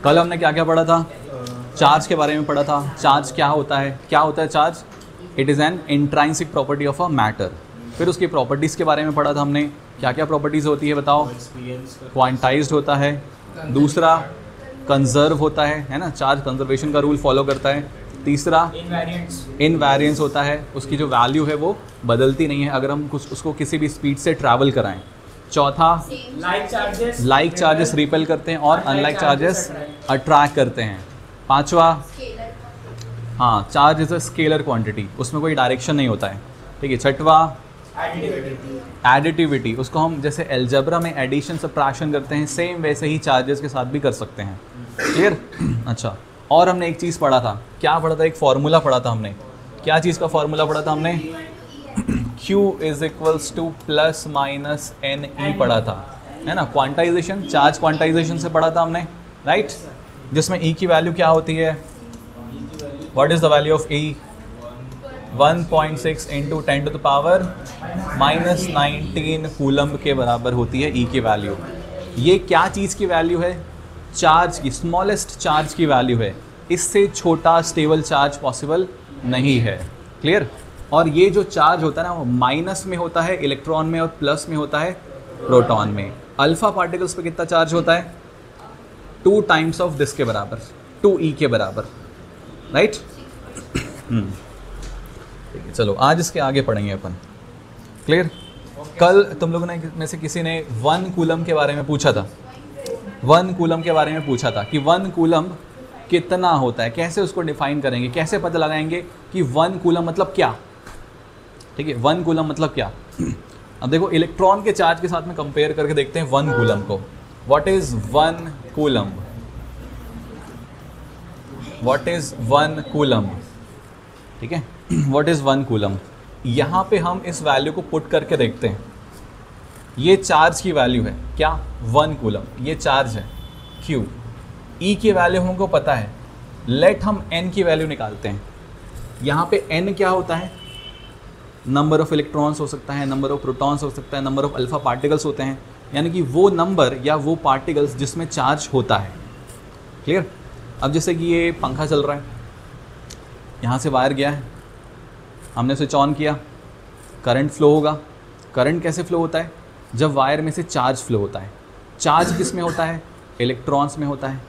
कल हमने क्या क्या पढ़ा था? चार्ज के बारे में पढ़ा था। चार्ज क्या होता है? क्या होता है charge? It is an intrinsic property of a matter. फिर उसकी प्रॉपर्टीज़ के बारे में पढ़ा था हमने। क्या क्या प्रॉपर्टीज़ होती है बताओ? क्वांटाइज्ड होता है, दूसरा कंजर्व होता है ना, चार्ज कंजर्वेशन का रूल फॉलो करता है। तीसरा इनवेरिएंस होता है, उसकी जो वैल्यू है वो बदलती नहीं है अगर हम कुछ उसको किसी भी स्पीड से ट्रैवल कराएं। चौथा लाइक चार्जेस रिपेल करते हैं और अनलाइक चार्जेस अट्रैक्ट करते हैं। पांचवा हाँ, charge is a scalar quantity, उसमें कोई डायरेक्शन नहीं होता है। ठीक है। छठवा एडिटिविटी, उसको हम जैसे एल्जेब्रा में एडिशन सब्ट्रैक्शन करते हैं सेम वैसे ही चार्जेस के साथ भी कर सकते हैं। क्लियर? अच्छा, और हमने एक चीज़ पढ़ा था। क्या पढ़ा था? एक फार्मूला पढ़ा था हमने। क्या चीज़ का फार्मूला पढ़ा था हमने? Q is equals to plus minus n e पढ़ा था, है ना। क्वांटाइजेशन, चार्ज क्वांटाइजेशन से पढ़ा था हमने, राइट? जिसमें E की वैल्यू क्या होती है? What is the value of E? 1.6 into 10 to the power -19 coulomb के बराबर होती है E की वैल्यू। ये क्या चीज़ की वैल्यू है? चार्ज की, स्मॉलेस्ट चार्ज की वैल्यू है। इससे छोटा स्टेबल चार्ज पॉसिबल नहीं है। क्लियर? और ये जो चार्ज होता है ना, वो माइनस में होता है इलेक्ट्रॉन में और प्लस में होता है प्रोटॉन में। अल्फा पार्टिकल्स पे कितना चार्ज होता है? 2 टाइम्स ऑफ दिस के बराबर, 2E के बराबर, राइट? ठीक है, चलो आज इसके आगे पढ़ेंगे अपन। क्लियर? कल तुम लोगों ने में से किसी ने 1 कूलम के बारे में पूछा था। 1 कूलम के बारे में पूछा था कि 1 कूलम कितना होता है, कैसे उसको डिफाइन करेंगे, कैसे पता लगाएंगे कि 1 कूलम मतलब क्या। ठीक है, 1 कूलम मतलब क्या। अब देखो, इलेक्ट्रॉन के चार्ज के साथ में कंपेयर करके देखते हैं 1 कूलम को। What is 1 coulomb? What is 1 coulomb? ठीक है, व्हाट इज 1 कूलम? यहाँ पे हम इस वैल्यू को पुट करके देखते हैं। ये चार्ज की वैल्यू है क्या? 1 कूलम। ये चार्ज है Q। E की वैल्यू हमको पता है। लेट हम N की वैल्यू निकालते हैं। यहाँ पे N क्या होता है? नंबर ऑफ इलेक्ट्रॉन्स हो सकता है, नंबर ऑफ प्रोटॉन्स हो सकता है, नंबर ऑफ अल्फा पार्टिकल्स होते हैं, यानी कि वो नंबर या वो पार्टिकल्स जिसमें चार्ज होता है। क्लियर? अब जैसे कि ये पंखा चल रहा है, यहाँ से वायर गया है, हमने स्विच ऑन किया, करंट फ्लो होगा। करंट कैसे फ्लो होता है? जब वायर में से चार्ज फ्लो होता है। चार्ज किस में होता है? इलेक्ट्रॉन्स में होता है।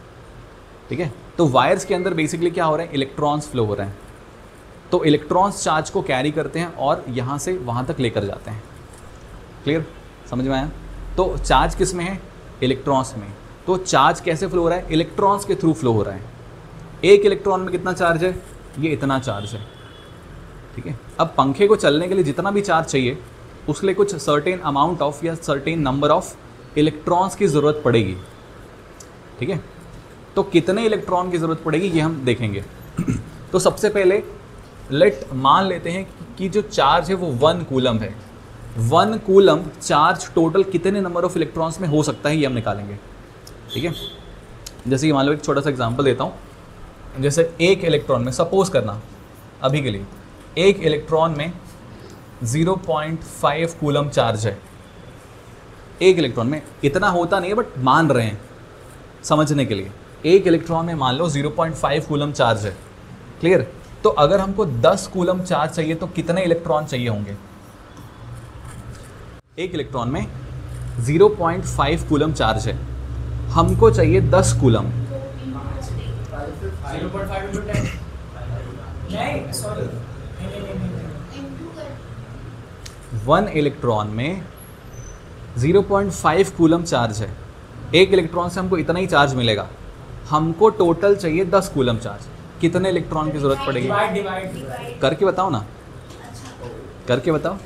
ठीक है, तो वायर्स के अंदर बेसिकली क्या हो रहा है? इलेक्ट्रॉन्स फ्लो हो रहे हैं। तो इलेक्ट्रॉन्स चार्ज को कैरी करते हैं और यहाँ से वहाँ तक लेकर जाते हैं। क्लियर? समझ में आया? तो चार्ज किस में है? इलेक्ट्रॉन्स में। तो चार्ज कैसे फ्लो हो रहा है? इलेक्ट्रॉन्स के थ्रू फ्लो हो रहा है। एक इलेक्ट्रॉन में कितना चार्ज है? ये इतना चार्ज है। ठीक है, अब पंखे को चलने के लिए जितना भी चार्ज चाहिए उसके लिए कुछ सर्टेन अमाउंट ऑफ या सर्टेन नंबर ऑफ इलेक्ट्रॉन्स की ज़रूरत पड़ेगी। ठीक है, तो कितने इलेक्ट्रॉन की ज़रूरत पड़ेगी ये हम देखेंगे। तो सबसे पहले लेट मान लेते हैं कि जो चार्ज है वो 1 कूलम है। 1 कूलम चार्ज टोटल कितने नंबर ऑफ इलेक्ट्रॉन्स में हो सकता है ये हम निकालेंगे। ठीक है, जैसे कि मान लो एक छोटा सा एग्जांपल देता हूँ। जैसे एक इलेक्ट्रॉन में, सपोज करना अभी के लिए, एक इलेक्ट्रॉन में 0.5 कूलम चार्ज है। एक इलेक्ट्रॉन में, इतना होता नहीं है बट मान रहे हैं समझने के लिए। एक इलेक्ट्रॉन में मान लो 0.5 कूलम चार्ज है। क्लियर? तो अगर हमको 10 कूलम चार्ज चाहिए तो कितने इलेक्ट्रॉन चाहिए होंगे? एक इलेक्ट्रॉन में 0.5 कूलम चार्ज है, हमको चाहिए 10 कूलम। 1 इलेक्ट्रॉन में 0.5 कूलम चार्ज है। एक इलेक्ट्रॉन से हमको इतना ही चार्ज मिलेगा। हमको टोटल चाहिए 10 कूलम चार्ज। कितने इलेक्ट्रॉन की जरूरत पड़ेगी? करके बताओ ना, करके बताओ।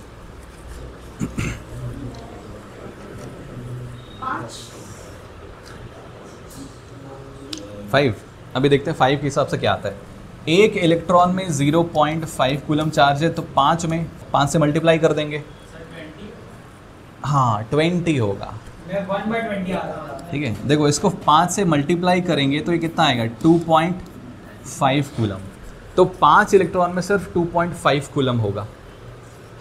5। अभी देखते हैं 5 के हिसाब से क्या आता है। एक इलेक्ट्रॉन में 0.5 कूलम चार्ज है तो 5 में 5 से मल्टीप्लाई कर देंगे। हाँ, 20 होगा। ठीक है, देखो इसको 5 से मल्टीप्लाई करेंगे तो ये कितना आएगा? 2.5 कूलम। तो 5 इलेक्ट्रॉन में सिर्फ 2.5 कूलम होगा।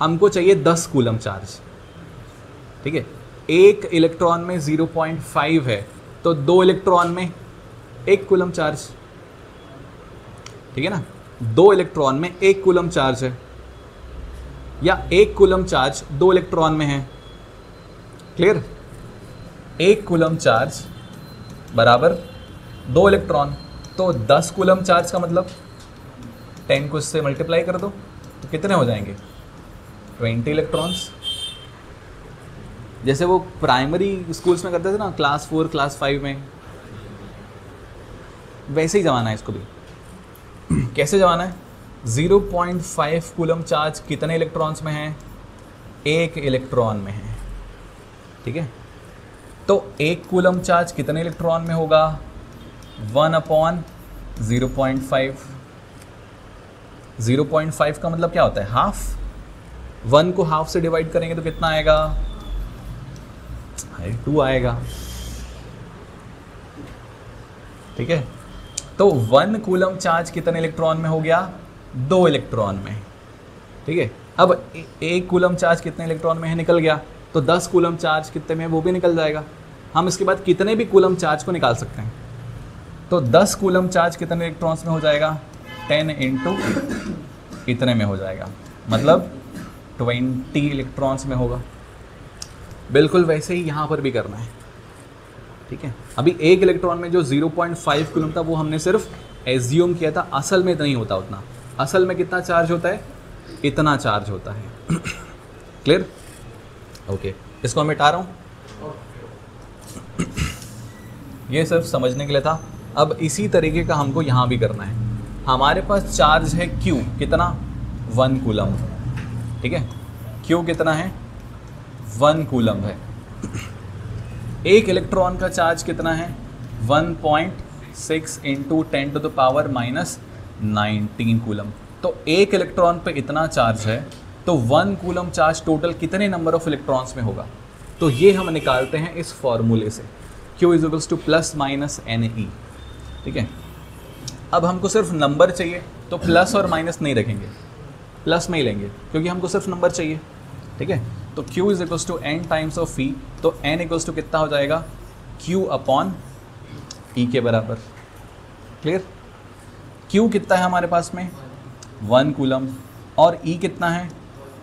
हमको चाहिए 10 कूलम चार्ज। ठीक है, एक इलेक्ट्रॉन में 0.5 है तो 2 इलेक्ट्रॉन में 1 कूलम चार्ज, ठीक है ना। 2 इलेक्ट्रॉन में 1 कूलम चार्ज है, या 1 कूलम चार्ज 2 इलेक्ट्रॉन में है। क्लियर? 1 कूलम चार्ज बराबर 2 इलेक्ट्रॉन, तो 10 कूलम चार्ज का मतलब 10 को इससे मल्टीप्लाई कर दो तो कितने हो जाएंगे? 20 इलेक्ट्रॉन्स। जैसे वो प्राइमरी स्कूल्स में करते थे ना, क्लास 4 क्लास 5 में, वैसे ही जमाना है इसको भी। कैसे जमाना है? 0.5 कूलम चार्ज कितने इलेक्ट्रॉन्स में है? 1 इलेक्ट्रॉन में है, ठीक है। तो 1 कूलम चार्ज कितने इलेक्ट्रॉन में होगा? 1/0.5। 0.5 का मतलब क्या होता है? हाफ। 1 को हाफ से डिवाइड करेंगे तो कितना आएगा? 2 आएगा, ठीक है। तो 1 कूलम चार्ज कितने इलेक्ट्रॉन में हो गया? 2 इलेक्ट्रॉन में, ठीक है। अब 1 कूलम चार्ज कितने इलेक्ट्रॉन में है? निकल गया। तो 10 कूलम चार्ज कितने में है? वो भी निकल जाएगा। हम इसके बाद कितने भी कूलम चार्ज को निकाल सकते हैं। तो 10 कूलम चार्ज कितने इलेक्ट्रॉन्स में हो जाएगा? 10 इंटू इतने में हो जाएगा, मतलब 20 इलेक्ट्रॉन्स में होगा। बिल्कुल वैसे ही यहाँ पर भी करना है, ठीक है। अभी 1 इलेक्ट्रॉन में जो 0.5 कूलम था वो हमने सिर्फ एज्यूम किया था, असल में नहीं होता उतना। असल में कितना चार्ज होता है? इतना चार्ज होता है। क्लियर? ओके, इसको मैं मिटा रहा हूँ। ये सिर्फ समझने के लिए था। अब इसी तरीके का हमको यहाँ भी करना है। हमारे पास चार्ज है Q, कितना? 1 कूलम, ठीक है। Q कितना है? 1 कूलम है। 1 इलेक्ट्रॉन का चार्ज कितना है? 1.6 इंटू 10⁻⁻19 कूलम। तो 1 इलेक्ट्रॉन पे इतना चार्ज है, तो 1 कूलम चार्ज टोटल कितने नंबर ऑफ इलेक्ट्रॉन्स में होगा? तो ये हम निकालते हैं इस फॉर्मूले से, Q = ±NE, ठीक है। अब हमको सिर्फ नंबर चाहिए, तो प्लस और माइनस नहीं रखेंगे, प्लस में ही लेंगे, क्योंकि हमको सिर्फ नंबर चाहिए, ठीक है। तो Q = N times of E, तो N = कितना हो जाएगा? Q/E के बराबर। क्लियर? Q कितना है हमारे पास में? 1 कूलम, और E कितना है?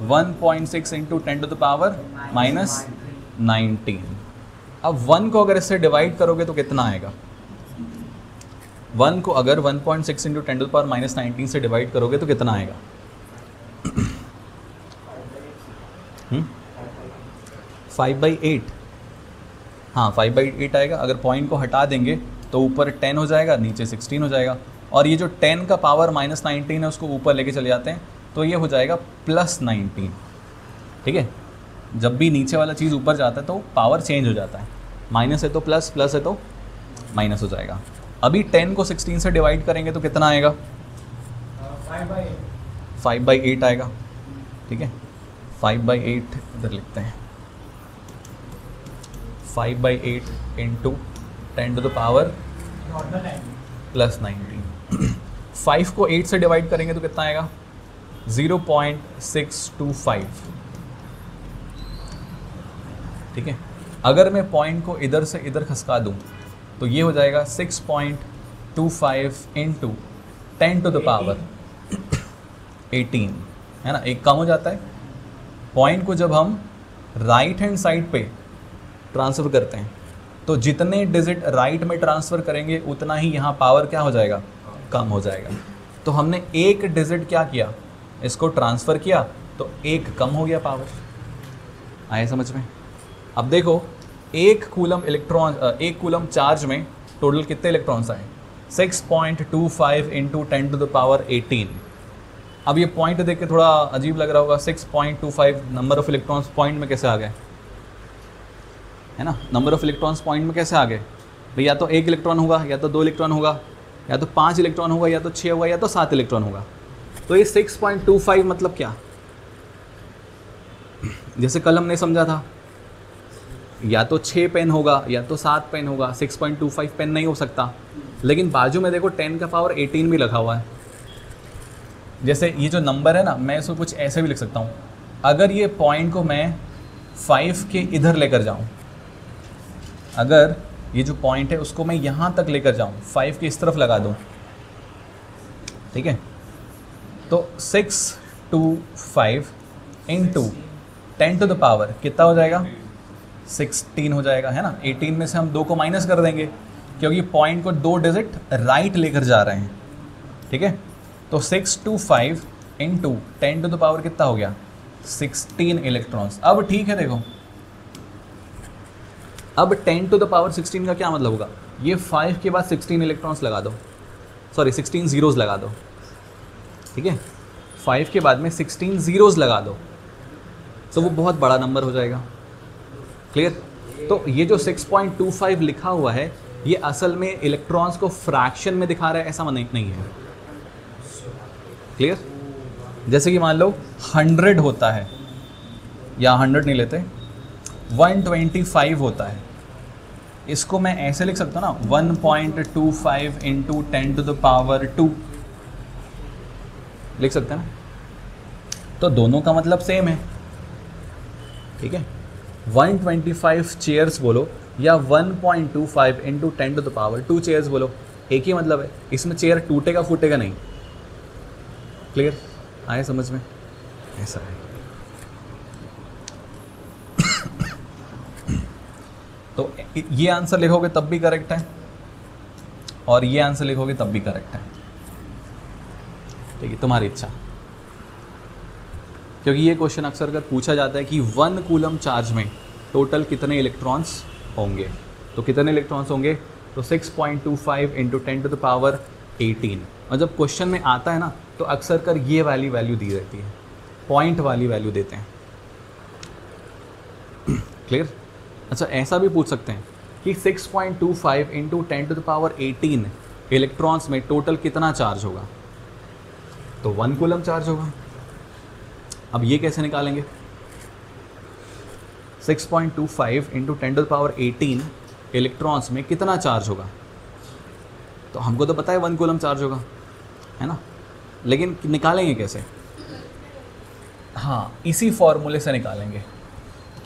1.6 इंटू 10⁻⁻19। अब 1 को अगर इससे डिवाइड करोगे तो कितना आएगा? 1 को अगर 1.6 इंटू 10⁻⁻19 से डिवाइड करोगे तो कितना आएगा? 5/8। हाँ, 5/8 आएगा। अगर पॉइंट को हटा देंगे तो ऊपर 10 हो जाएगा, नीचे 16 हो जाएगा, और ये जो 10 का पावर -19 है उसको ऊपर लेके चले जाते हैं, तो ये हो जाएगा +19, ठीक है। जब भी नीचे वाला चीज़ ऊपर जाता है तो पावर चेंज हो जाता है, माइनस है तो प्लस, प्लस है तो माइनस हो जाएगा। अभी 10 को 16 से डिवाइड करेंगे तो कितना आएगा? 5/8 आएगा, ठीक है। 5/8 इधर लिखते हैं, 5/8 इंटू 10⁻ +19। 5 को 8 से डिवाइड करेंगे तो कितना आएगा? 0.625, ठीक है। अगर मैं पॉइंट को इधर से इधर खसका दूं तो ये हो जाएगा 6.25 इंटू 10⁻18, है ना। एक कम हो जाता है। पॉइंट को जब हम राइट हैंड साइड पे ट्रांसफ़र करते हैं तो जितने डिजिट राइट में ट्रांसफ़र करेंगे उतना ही यहाँ पावर क्या हो जाएगा? कम हो जाएगा। तो हमने एक डिजिट क्या किया? इसको ट्रांसफ़र किया तो एक कम हो गया पावर। आए समझ में? अब देखो, 1 कूलम चार्ज में टोटल कितने इलेक्ट्रॉन्स आए? 6.25 इंटू 10⁻18। अब ये पॉइंट देख के थोड़ा अजीब लग रहा होगा, 6.25 नंबर ऑफ इलेक्ट्रॉन्स पॉइंट में कैसे आ गए, है ना। नंबर ऑफ इलेक्ट्रॉन्स पॉइंट में कैसे आ गए भाई? या तो 1 इलेक्ट्रॉन होगा, या तो 2 इलेक्ट्रॉन होगा, या तो 5 इलेक्ट्रॉन होगा, या तो 6 होगा, या तो 7 इलेक्ट्रॉन होगा। तो ये 6.25 मतलब क्या? जैसे कल हमने समझा था, या तो 6 पेन होगा या तो 7 पेन होगा, 6.25 पेन नहीं हो सकता। लेकिन बाजू में देखो 10 का पावर 18 भी लिखा हुआ है। जैसे ये जो नंबर है ना, मैं इसको कुछ ऐसे भी लिख सकता हूँ। अगर ये पॉइंट को मैं 5 के इधर लेकर जाऊँ, अगर ये जो पॉइंट है उसको मैं यहाँ तक लेकर जाऊँ, 5 की इस तरफ लगा दूँ, ठीक है। तो 6 2 5 इंटू 10 टू द पावर कितना हो जाएगा, 16 हो जाएगा, है ना। 18 में से हम 2 को माइनस कर देंगे क्योंकि पॉइंट को 2 डिजिट राइट लेकर जा रहे हैं, ठीक है। तो 6 2 5 इंटू 10 टू द पावर कितना हो गया, 16 इलेक्ट्रॉन्स। अब ठीक है, देखो अब 10 टू द पावर 16 का क्या मतलब होगा, ये 5 के बाद 16 इलेक्ट्रॉन्स लगा दो, सॉरी 16 जीरोज़ लगा दो, ठीक है। 5 के बाद में 16 जीरोज़ लगा दो तो वो बहुत बड़ा नंबर हो जाएगा, क्लियर। तो ये जो 6.25 लिखा हुआ है ये असल में इलेक्ट्रॉन्स को फ्रैक्शन में दिखा रहा है, ऐसा नहीं है, क्लियर। जैसे कि मान लो 100 होता है, या 100 नहीं लेते, 125 होता है, इसको मैं ऐसे लिख सकता हूँ ना, 1.25 इंटू 10 टू द पावर 2 लिख सकते हैं ना। तो दोनों का मतलब सेम है, ठीक है। 125 चेयर्स बोलो या 1.25 इंटू 10 टू द पावर 2 चेयर्स बोलो, एक ही मतलब है। इसमें चेयर टूटेगा फूटेगा नहीं, क्लियर, आए समझ में, ऐसा है। तो ये आंसर लिखोगे तब भी करेक्ट है और ये आंसर लिखोगे तब भी करेक्ट है, ठीक है, तुम्हारी इच्छा। क्योंकि ये क्वेश्चन अक्सर अगर पूछा जाता है कि 1 कूलम चार्ज में टोटल कितने इलेक्ट्रॉन्स होंगे, तो कितने इलेक्ट्रॉन्स होंगे, तो 6.25 इंटू 10 टू द पावर 18। और जब क्वेश्चन में आता है ना तो अक्सर कर ये वाली वैल्यू दी रहती है, पॉइंट वाली वैल्यू देते हैं, क्लियर। अच्छा, ऐसा भी पूछ सकते हैं कि 6.25 into 10 to the power 18 electrons में टोटल कितना चार्ज होगा, तो 1 कूलम चार्ज होगा। अब ये कैसे निकालेंगे, 6.25 into 10 to the power 18 electrons में कितना चार्ज होगा, तो हमको तो पता है 1 कूलम चार्ज होगा, है ना, लेकिन निकालेंगे कैसे, हाँ इसी फॉर्मूले से निकालेंगे,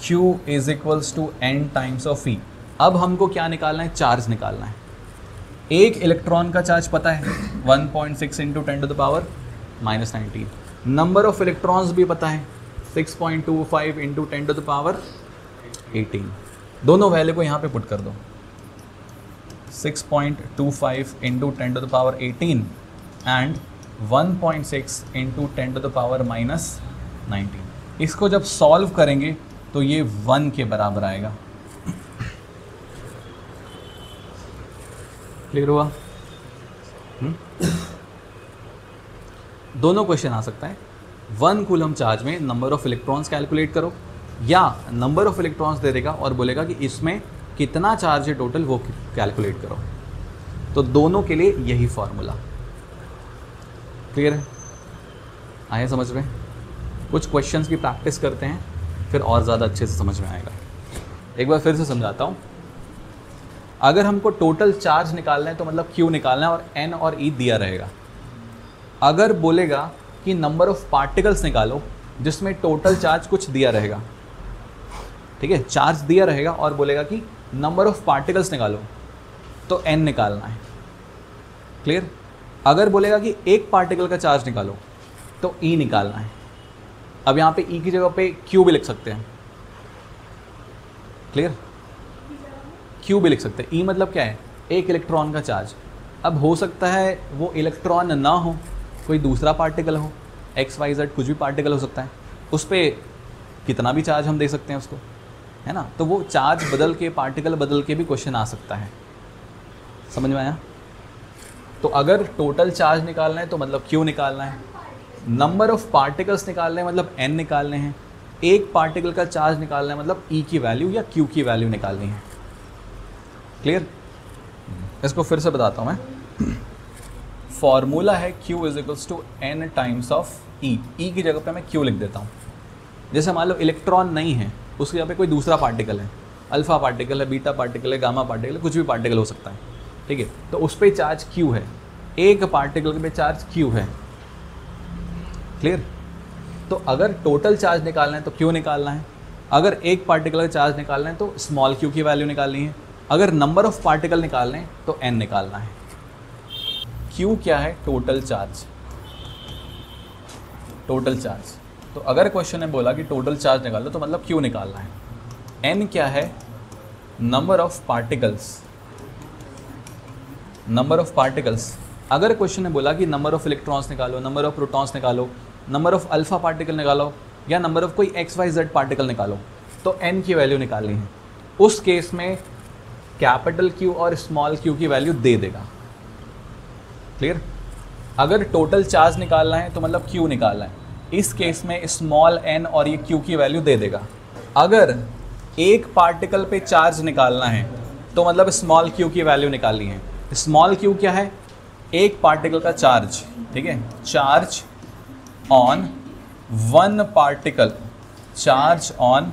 Q is equals to n times of E। अब हमको क्या निकालना है, चार्ज निकालना है। एक इलेक्ट्रॉन का चार्ज पता है 1.6 into 10 to the power -19, number of electrons भी पता है 6.25 इंटू 10 टू द पावर 18। दोनों वैल्यू को यहाँ पे पुट कर दो, 6.25 into 10 to the power 18 and 1.6 into 10 to the power -19। इसको जब सॉल्व करेंगे तो ये 1 के बराबर आएगा, क्लियर हुआ। दोनों क्वेश्चन आ सकता है, 1 कूलम चार्ज में नंबर ऑफ इलेक्ट्रॉन्स कैलकुलेट करो, या नंबर ऑफ इलेक्ट्रॉन्स दे देगा और बोलेगा कि इसमें कितना चार्ज है टोटल वो कैलकुलेट करो। तो दोनों के लिए यही फॉर्मूला, क्लियर है, आया समझ में। कुछ क्वेश्चंस की प्रैक्टिस करते हैं फिर और ज़्यादा अच्छे से समझ में आएगा। एक बार फिर से समझाता हूँ। अगर हमको टोटल चार्ज निकालना है तो मतलब Q निकालना है और N और E दिया रहेगा। अगर बोलेगा कि नंबर ऑफ पार्टिकल्स निकालो जिसमें टोटल चार्ज कुछ दिया रहेगा, ठीक है, चार्ज दिया रहेगा और बोलेगा कि नंबर ऑफ पार्टिकल्स निकालो, तो N निकालना है, क्लियर। अगर बोलेगा कि एक पार्टिकल का चार्ज निकालो तो E निकालना है। अब यहाँ पे E की जगह पे Q भी लिख सकते हैं, क्लियर, Q भी लिख सकते हैं। E मतलब क्या है, एक इलेक्ट्रॉन का चार्ज। अब हो सकता है वो इलेक्ट्रॉन ना हो, कोई दूसरा पार्टिकल हो, XYZ कुछ भी पार्टिकल हो सकता है, उस पर कितना भी चार्ज हम दे सकते हैं उसको, है ना। तो वो चार्ज बदल के, पार्टिकल बदल के भी क्वेश्चन आ सकता है, समझ में आया। तो अगर टोटल चार्ज निकालना है तो मतलब Q निकालना है, नंबर ऑफ पार्टिकल्स निकालने हैं मतलब N निकालने हैं, एक पार्टिकल का चार्ज निकालना है मतलब E की वैल्यू या Q की वैल्यू निकालनी है, क्लियर। इसको फिर से बताता हूँ मैं। फॉर्मूला है Q is equals to N times of E। E की जगह पे मैं Q लिख देता हूँ। जैसे मान लो इलेक्ट्रॉन नहीं है, उसकी जगह पे कोई दूसरा पार्टिकल है, अल्फा पार्टिकल है, बीटा पार्टिकल है, गामा पार्टिकल है, कुछ भी पार्टिकल हो सकता है, ठीक है। तो उस पर चार्ज Q है, एक पार्टिकल पे चार्ज Q है, क्लियर। तो अगर टोटल चार्ज निकालना है तो Q निकालना है, अगर एक पार्टिकल का चार्ज निकालना है तो स्मॉल q की वैल्यू निकालनी है, अगर नंबर ऑफ पार्टिकल निकालने हैं तो n निकालना है। q क्या है? Total charge. टोटल चार्ज, तो अगर क्वेश्चन ने बोला कि टोटल चार्ज निकालो तो मतलब q निकालना है। n क्या है? Number of particles. Number of particles, अगर क्वेश्चन ने बोला कि नंबर ऑफ इलेक्ट्रॉन्स निकालो, नंबर ऑफ प्रोटॉन्स निकालो, नंबर ऑफ अल्फा पार्टिकल निकालो या नंबर ऑफ कोई XYZ पार्टिकल निकालो, तो n की वैल्यू निकालनी है। उस केस में कैपिटल Q और स्मॉल q की वैल्यू दे देगा। क्लियर? अगर टोटल चार्ज निकालना है तो मतलब q निकालना है, इस केस में स्मॉल n और ये q की वैल्यू दे देगा। अगर एक पार्टिकल पे चार्ज निकालना है तो मतलब स्मॉल q की वैल्यू निकालनी है। स्मॉल q क्या है? एक पार्टिकल का चार्ज, ठीक है, charge on one particle, charge on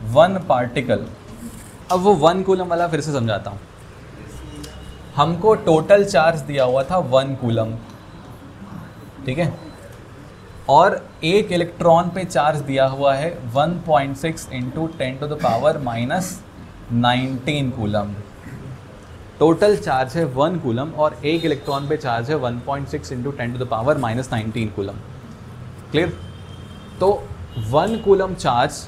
one particle. अब वो 1 कूलम वाला फिर से समझाता हूँ। हमको टोटल चार्ज दिया हुआ था 1 कूलम, ठीक है, और एक इलेक्ट्रॉन पे चार्ज दिया हुआ है 1.6 × 10⁻⁻19 कूलम। टोटल चार्ज है 1 कूलम और एक इलेक्ट्रॉन पे चार्ज है 1.6 × 10⁻⁻19 कूलम। क्लियर? तो 1 कूलम चार्ज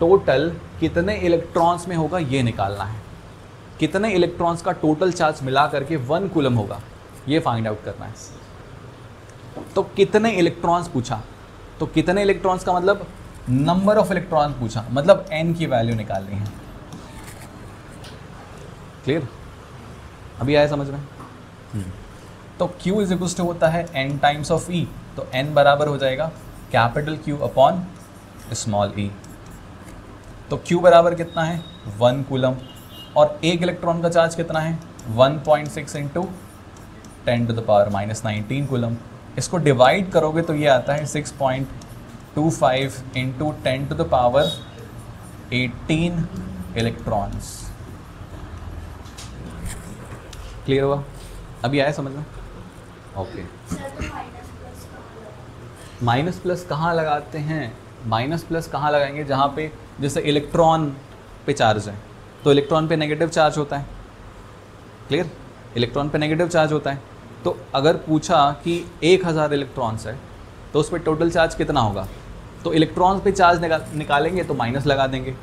टोटल कितने इलेक्ट्रॉन्स में होगा ये निकालना है। कितने इलेक्ट्रॉन्स का टोटल चार्ज मिला करके 1 कूलम होगा ये फाइंड आउट करना है। तो कितने इलेक्ट्रॉन्स पूछा, तो कितने इलेक्ट्रॉन्स का मतलब नंबर ऑफ इलेक्ट्रॉन्स पूछा, मतलब n की वैल्यू निकालनी है। क्लियर? अभी आया समझ में? तो Q इज इक्वल टू होता है n टाइम्स ऑफ E, तो n बराबर हो जाएगा capital Q upon small e। तो Q बराबर कितना है? 1 कूलम, और एक इलेक्ट्रॉन का चार्ज कितना है? 1.6 × 10⁻⁻19 कूलम। इसको डिवाइड करोगे तो ये आता है 6.25 × 10⁻18 इलेक्ट्रॉन्स। क्लियर हुआ? अभी आया समझ में? ओके। माइनस प्लस कहाँ लगाते हैं? माइनस प्लस कहाँ लगाएंगे? जहाँ पे जैसे इलेक्ट्रॉन पे चार्ज है तो इलेक्ट्रॉन पे नेगेटिव चार्ज होता है। क्लियर? इलेक्ट्रॉन पे नेगेटिव चार्ज होता है। तो अगर पूछा कि 1000 इलेक्ट्रॉन्स है तो उस पर टोटल चार्ज कितना होगा, तो इलेक्ट्रॉन्स पे चार्ज निकालेंगे तो माइनस लगा देंगे,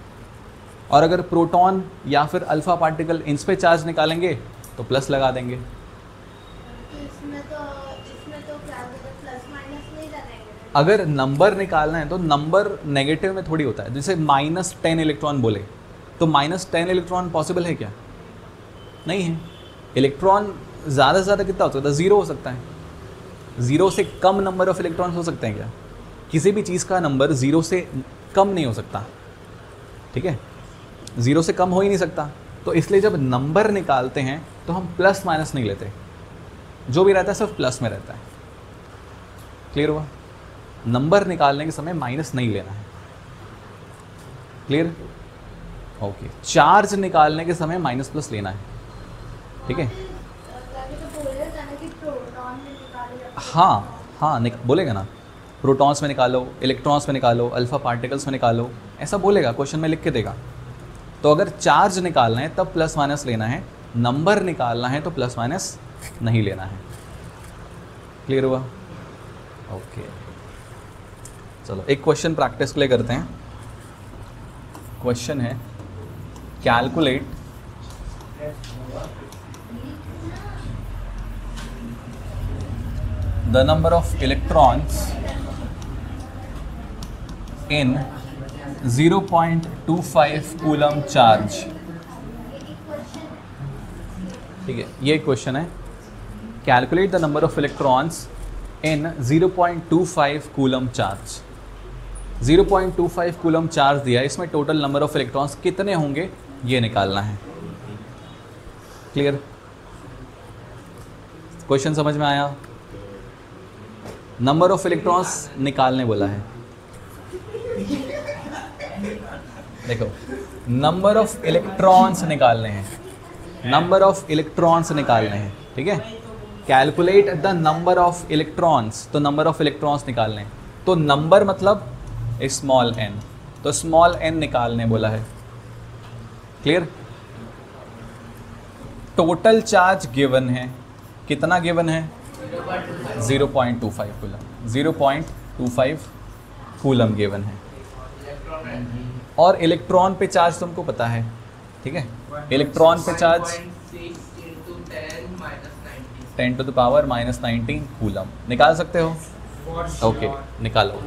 और अगर प्रोटॉन या फिर अल्फा पार्टिकल इन पे चार्ज निकालेंगे तो प्लस लगा देंगे। इसमें तो क्या प्लस माइनस नहीं लगाएंगे। अगर नंबर निकालना है तो नंबर नेगेटिव में थोड़ी होता है। जैसे -10 इलेक्ट्रॉन बोले तो -10 इलेक्ट्रॉन पॉसिबल है क्या? नहीं है। इलेक्ट्रॉन ज़्यादा से ज़्यादा कितना हो सकता है? 0 हो सकता है। 0 से कम नंबर ऑफ इलेक्ट्रॉन्स हो सकते हैं क्या? किसी भी चीज़ का नंबर 0 से कम नहीं हो सकता, ठीक है, 0 से कम हो ही नहीं सकता। तो इसलिए जब नंबर निकालते हैं तो हम प्लस माइनस नहीं लेते, जो भी रहता है सिर्फ प्लस में रहता है। क्लियर हुआ? नंबर निकालने के समय माइनस नहीं लेना है। क्लियर? ओके। चार्ज निकालने के समय माइनस प्लस लेना है, ठीक है। हाँ, बोलेगा ना, प्रोटॉन्स में निकालो, इलेक्ट्रॉन्स में निकालो, अल्फा पार्टिकल्स में निकालो, ऐसा बोलेगा, क्वेश्चन में लिख के देगा। तो अगर चार्ज निकालना है तब प्लस माइनस लेना है, नंबर निकालना है तो प्लस माइनस नहीं लेना है। क्लियर हुआ? ओके, चलो एक क्वेश्चन प्रैक्टिस के लिए करते हैं। क्वेश्चन है calculate the number of electrons in 0.25 coulomb charge. ठीक है, ये क्वेश्चन है। Calculate the number of electrons in 0.25 coulomb charge. 0.25 coulomb charge दिया है, इसमें टोटल नंबर ऑफ इलेक्ट्रॉन्स कितने होंगे ये निकालना है। क्लियर? क्वेश्चन समझ में आया? नंबर ऑफ इलेक्ट्रॉन्स निकालने बोला है। देखो, नंबर ऑफ इलेक्ट्रॉन्स निकालने हैं, नंबर ऑफ इलेक्ट्रॉन्स निकालने हैं, ठीक है। Calculate the number of electrons, तो नंबर ऑफ इलेक्ट्रॉन्स निकालने हैं। तो नंबर मतलब स्मॉल n, तो स्मॉल n निकालने बोला है। क्लियर? टोटल चार्ज गिवन है, कितना गिवन है? 0.25 कूलम, 0.25 कूलम गिवन है। और इलेक्ट्रॉन पे चार्ज तुमको पता है, ठीक है, इलेक्ट्रॉन पे charge 10 to the power -19 coulomb. निकाल सकते हो? ओके, निकालो।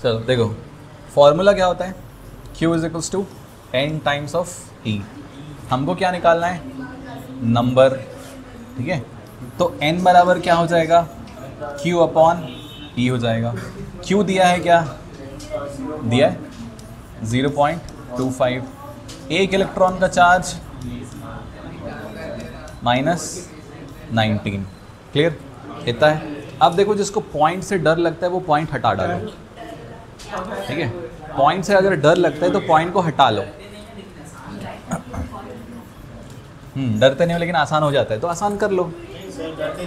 चलो देखो, फॉर्मूला क्या होता है? Q is equals to n times of E। हमको क्या निकालना है? नंबर, ठीक है। तो n बराबर क्या हो जाएगा? Q अपॉन E हो जाएगा। Q दिया है, क्या दिया है? 0.25। एक इलेक्ट्रॉन का चार्ज -19। क्लियर? इतना है। अब देखो, जिसको पॉइंट से डर लगता है वो पॉइंट हटा डालो, ठीक है। पॉइंट से अगर डर लगता है तो पॉइंट को हटा लो। डरते नहीं हो लेकिन आसान हो जाता है तो आसान कर लो,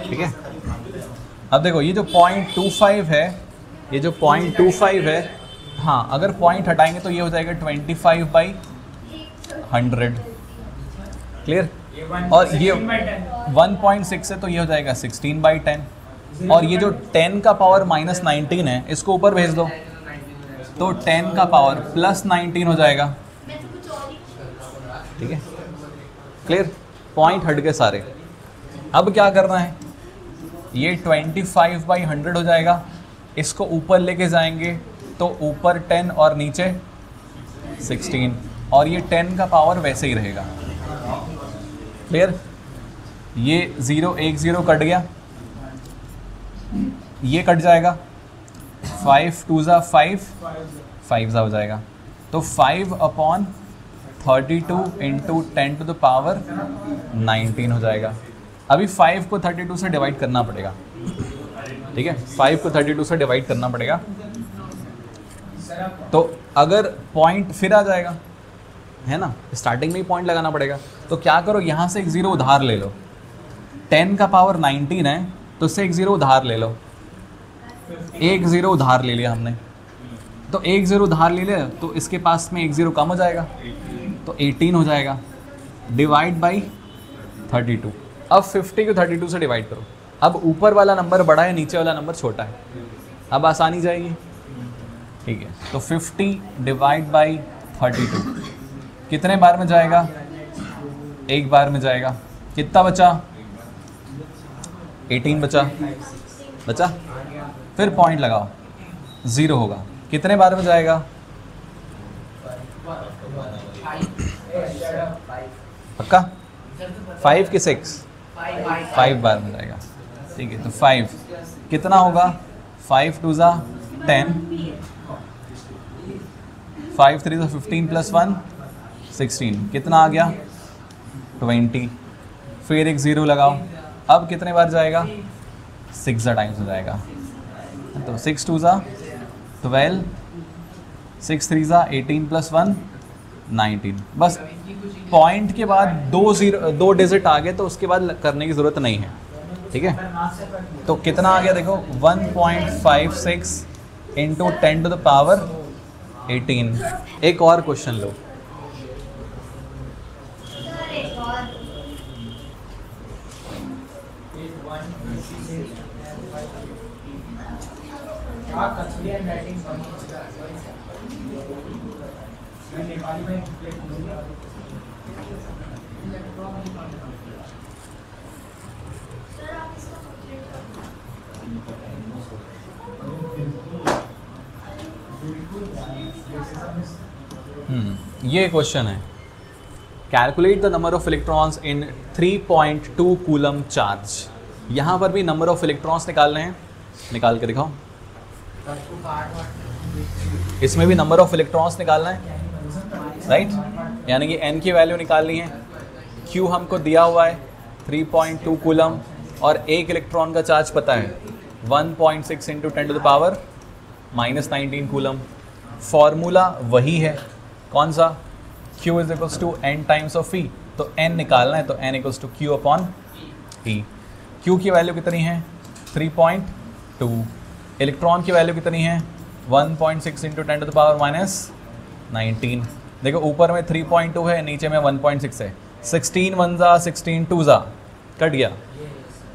ठीक है। अब देखो, ये जो 0.25 है, ये जो 0.25 है, हाँ, अगर पॉइंट हटाएंगे तो ये हो जाएगा 25/100। क्लियर? और ये 1.6 है तो ये हो जाएगा 16/10। और ये जो 10 का पावर -19 है, इसको ऊपर भेज दो तो 10 का पावर +19 हो जाएगा, ठीक है। क्लियर? पॉइंट हट गए सारे। अब क्या करना है? ये 25/100 हो जाएगा, इसको ऊपर लेके जाएंगे तो ऊपर 10 और नीचे 16, और ये 10 का पावर वैसे ही रहेगा। क्लियर? ये 0 1 0 कट गया, ये कट जाएगा, 5 2 ज़ा 5, 5 ज़ा हो जाएगा, तो 5/32 इंटू 10 टू द पावर 19 हो जाएगा। अभी 5 को 32 से डिवाइड करना पड़ेगा, ठीक है। 5 को 32 से डिवाइड करना पड़ेगा, तो अगर पॉइंट फिर आ जाएगा, है ना, स्टार्टिंग में ही पॉइंट लगाना पड़ेगा। तो क्या करो, यहाँ से एक 0 उधार ले लो। 10 का पावर 19 है तो इससे एक 0 उधार ले लो। एक 0 उधार ले लिया हमने, तो एक 0 उधार ले लिया तो इसके पास में एक 0 कम हो जाएगा, तो 18 हो जाएगा, डिवाइड बाई 32। अब 50 को 32 से डिवाइड करो। अब ऊपर वाला नंबर बड़ा है, नीचे वाला नंबर छोटा है, अब आसानी जाएगी, ठीक है। तो 50 डिवाइड बाई 32 कितने बार में जाएगा? एक बार में जाएगा। कितना बचा? 18 बचा। फिर पॉइंट लगाओ, 0 होगा। कितने बार में जाएगा? पक्का? 5 कि 6? 5 बार में जाएगा, ठीक है। तो 5 कितना होगा? 5 2 ज़ा 10, 5 3 ज़ा 15 + 1 16, कितना आ गया? 20। फिर एक 0 लगाओ, अब कितने बार जाएगा? 6 ज़ा टाइम्स हो जाएगा, तो 6 2 ज़ा 12, 6 3 ज़ा 18 + 1 19। बस पॉइंट के बाद 2 डिजिट आ गए तो उसके बाद करने की ज़रूरत नहीं है, ठीक है। तो कितना आ गया देखो, 1.56 इंटू 10 टू द पावर 18। एक और क्वेश्चन लो। ये क्वेश्चन है, calculate the number of electrons in 3.2 coulomb charge. यहाँ पर भी नंबर ऑफ इलेक्ट्रॉन्स निकालने हैं, निकाल के दिखाओ। इसमें भी नंबर ऑफ इलेक्ट्रॉन्स निकालना है, राइट, यानी कि n की वैल्यू निकालनी है। Q हमको दिया हुआ है 3.2 कूलम और एक इलेक्ट्रॉन का चार्ज पता है 1.6 into 10 to the power -19 coulomb. Formula वही है, कौन सा? Q is equals to n times of E। तो n निकालना है तो n equals to Q upon E। Q की वैल्यू कितनी है? 3.2। इलेक्ट्रॉन की वैल्यू कितनी है 1.6 into 10 to the power minus 19। देखो ऊपर में 3.2 है, नीचे में 1.6 है। 16 1 जा 16 2 जा कट गया,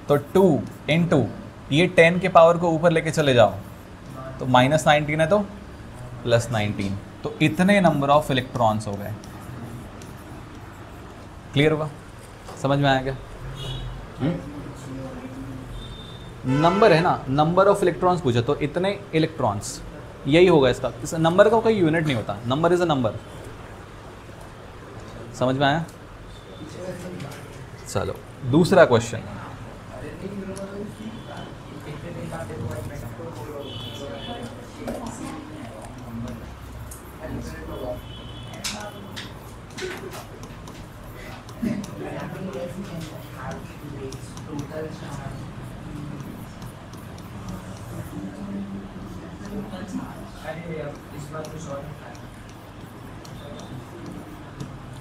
तो 2 इंटू ये 10 के पावर को ऊपर लेके चले जाओ तो माइनस 19 है तो प्लस 19, तो इतने नंबर ऑफ इलेक्ट्रॉन्स हो गए। क्लियर हुआ, समझ में आया क्या? नंबर है ना, नंबर ऑफ इलेक्ट्रॉन्स पूछा तो इतने इलेक्ट्रॉन्स, यही होगा इसका। इस नंबर का कोई यूनिट नहीं होता, नंबर इज अ नंबर। समझ में आया? चलो दूसरा question.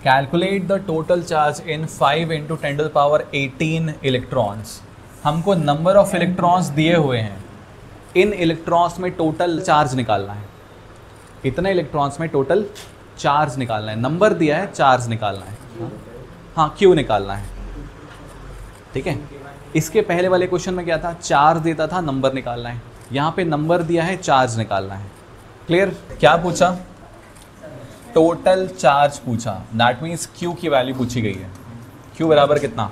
Calculate the total charge in 5 into 10 to the power 18 electrons. हमको नंबर ऑफ इलेक्ट्रॉन्स दिए हुए हैं, इन इलेक्ट्रॉन्स में टोटल चार्ज निकालना है। इतने इलेक्ट्रॉन्स में टोटल चार्ज निकालना है, नंबर दिया है, चार्ज निकालना है। हाँ क्यू निकालना है, ठीक है। इसके पहले वाले क्वेश्चन में क्या था, चार्ज देता था, नंबर निकालना है। यहाँ पे नंबर दिया है, चार्ज निकालना है। क्लियर? क्या पूछा? टोटल चार्ज पूछा, दैट मीन्स Q की वैल्यू पूछी गई है। Q बराबर कितना?